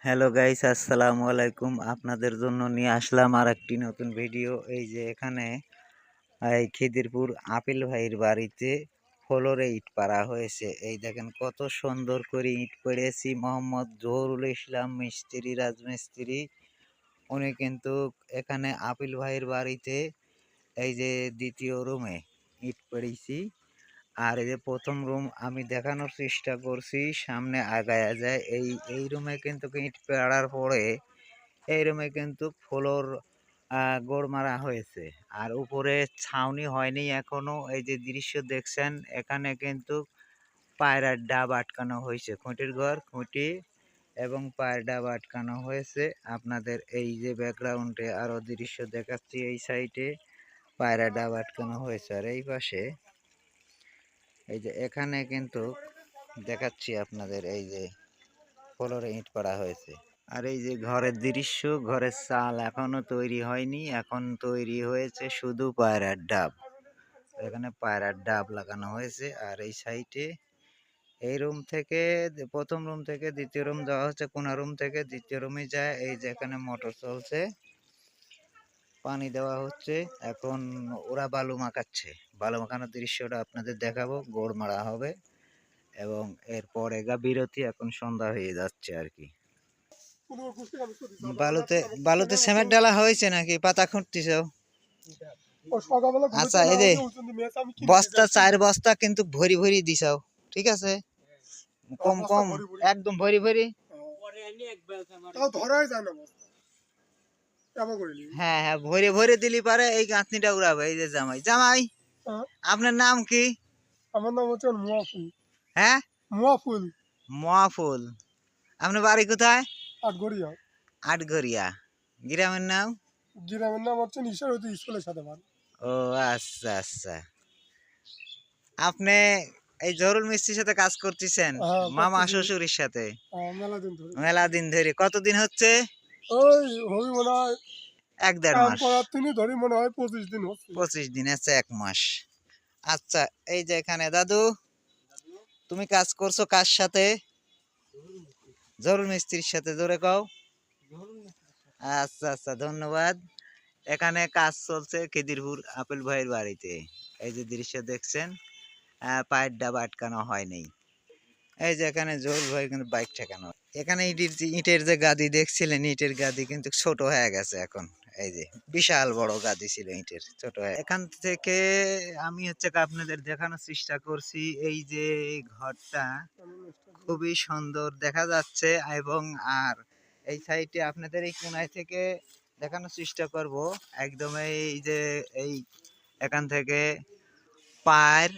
Hello guys, আসসালামু আলাইকুম। আপনাদের জন্য নিয়ে আসলাম আর একটি নতুন ভিডিও। এই যে এখানে এই খিদিরপুর আপিল ভাইয়ের বাড়িতে ফ্লোরে ইট পাড়া হয়েছে। এই দেখেন কত সুন্দর করে ইট পেড়েছি। মোহাম্মদ জহুরুল ইসলাম মিস্ত্রি, রাজমিস্ত্রি, উনি কিন্তু এখানে আপিল ভাইয়ের বাড়িতে এই যে দ্বিতীয় রুমে ইট পেড়েছি। আর এই যে প্রথম রুম আমি দেখানোর চেষ্টা করছি, সামনে আগায়া যায়। এই রুমে কিন্তু ইট পেড়ার পরে এই রুমে কিন্তু ফ্লোর গোড় মারা হয়েছে। আর উপরে ছাউনি হয়নি এখনো। এই যে দৃশ্য দেখছেন, এখানে কিন্তু পায়রার ডাব আটকানো হয়েছে। খুঁটির ঘর, খুঁটি এবং পায়ের ডাব আটকানো হয়েছে। আপনাদের এই যে ব্যাকগ্রাউন্ডে আরো দৃশ্য দেখাচ্ছি, এই সাইডে পায়রা ডাব আটকানো হয়েছে। আর এই পাশে এই যে এখানে কিন্তু দেখাচ্ছি আপনাদের, এই যে ফ্লোরে ইট পাড়া হয়েছে। আর এই যে ঘরের দৃশ্য, ঘরের চাল এখনো তৈরি হয়নি, এখন তৈরি হয়েছে শুধু পায়রার ডাব। এখানে পায়রার ডাব লাগানো হয়েছে। আর এই সাইডে এই রুম থেকে, প্রথম রুম থেকে দ্বিতীয় রুম যাওয়া হচ্ছে, কোনা রুম থেকে দ্বিতীয় রুমে যায়। এই যে এখানে মোটর চলছে, পানি দেওয়া হচ্ছে। এখন ওরা বালু মাখাচ্ছে, বালু মাখানোর দৃশ্যটা আপনাদের দেখাবো। গোড় মারা হবে এবং এরপর এগা বিরতি। এখন সন্ধ্যা হয়ে যাচ্ছে আর কি। বালুতে বালুতে সিমেন্ট ডালা হয়েছে নাকি পাতা খুঁটতিছ? আচ্ছা, এই যে বস্তা, 4 বস্তা কিন্তু ভরি ভরি দিছাও, ঠিক আছে? কম কম একদম ভরি ভরি। হ্যাঁ হ্যাঁ, ভরে ভরে দিলি পারে এই গাঁথনিটা উড়াবে। এই যে জামাই, জামাই আপনার নাম কি? আমার নাম হচ্ছে মুয়াফুল। হ্যাঁ, মুয়াফুল। মহাফুল। আপনার বাড়ি কোথায়? আটঘরিয়া। আটঘরিয়া। গ্রামের নাম? গ্রামের নাম হচ্ছে নিশারতি স্কুলের সাথে বাড়ি। ও আচ্ছা আচ্ছা। আপনি এই জহুরুল মিস্ত্রির সাথে কাজ করতেছেন? মামা শ্বশুরের সাথে মেলা দিন ধরে। মেলা দিন ধরে? কতদিন হচ্ছে? ওই হবি মনে হয় 1-1.5 মাস। তিনি ধরি মনে হয় 25 দিন হচ্ছে। 25 দিন আছে, 1 মাস। আচ্ছা, এই যে এখানে দাদু, তুমি কাজ করছো কার সাথে? জহুরুল মিস্ত্রির সাথে। জোরে কও। আচ্ছা আচ্ছা, ধন্যবাদ। এখানে কাজ চলছে খিদিরপুর আপেল ভাইয়ের বাড়িতে। এই যে দৃশ্য দেখছেন, পায়ের ডাব আটকানো হয়নি। এই যে এখানে জহুরুল ভাই কিন্তু বাইক ঠেকানো। এখানে ইটের যে গাদি দেখছিলেন, ইটের গাদি কিন্তু ছোট হয়ে গেছে এখন। এই যে বিশাল বড় গাদি ছিল ইটের, ছোট হয়ে। এখান থেকে আমি হচ্ছে আপনাদের দেখানোর চেষ্টা করছি। এই যে ঘরটা খুবই সুন্দর দেখা যাচ্ছে। এবং আর এই সাইডে আপনাদের এই কোনায় থেকে দেখানোর চেষ্টা করব। একদম এই যে এই এখান থেকে পায়ের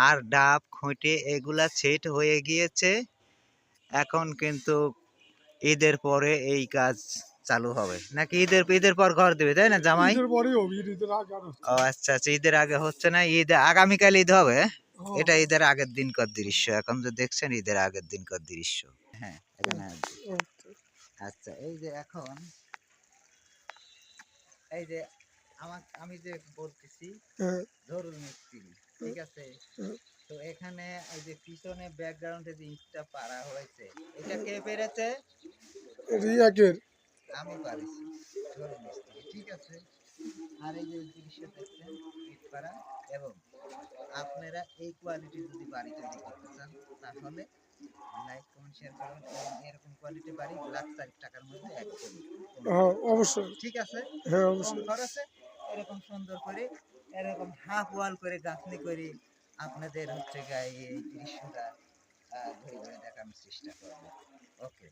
আর ডাব, খুঁটে এগুলা সেট হয়ে গিয়েছে। এখন কিন্তু ঈদের পরে এই কাজ চালু হবে নাকি? ঈদের পর ঘর দেবে, তাই না জামাই? ঈদের পরেই হবে, ঈদের আগে আর হচ্ছে ও না। আচ্ছা আচ্ছা, ঈদের আগে হচ্ছে না, ঈদ আগামীকাল ঈদ হবে। হ্যাঁ, এটা ঈদের আগের দিনকার দৃশ্য। এখন যে দেখছেন ঈদের আগের দিনকার দৃশ্য। হ্যাঁ, এখানে আছে। আচ্ছা, এই যে এখন এই যে আমি যে বলতেছি হ্যাঁ, জহুরুল মিস্ত্রি, ঠিক আছে? হ্যাঁ। তো এখানে এই যে পিছনে ব্যাকগ্রাউন্ডে যে ইটটা পাড়া হয়েছে, এটা কে পেরেছে? রিয়াকের। আমি পারিছি, জহুরুল মিস্ত্রি, ঠিক আছে? আর এই যে দৃশ্য দেখছেন ইট পাড়া। এবং আপনারা এই কোয়ালিটি যদি বাড়ি তৈরি করতে চান, তাহলে লাইক কমেন্ট শেয়ার করবেন। এবং এরকম কোয়ালিটি বাড়ি ৳1,00,000 মধ্যে একদম হ্যাঁ, অবশ্যই। ঠিক আছে। হ্যাঁ, কম অবশ্যই। খরচে এরকম সুন্দর করে, এরকম হাফ ওয়াল করে গাঁথনি করে আপনাদের হচ্ছে গায়ে এই দৃশ্যটা ঘুরে ঘুরে দেখানোর চেষ্টা করবো। ওকে।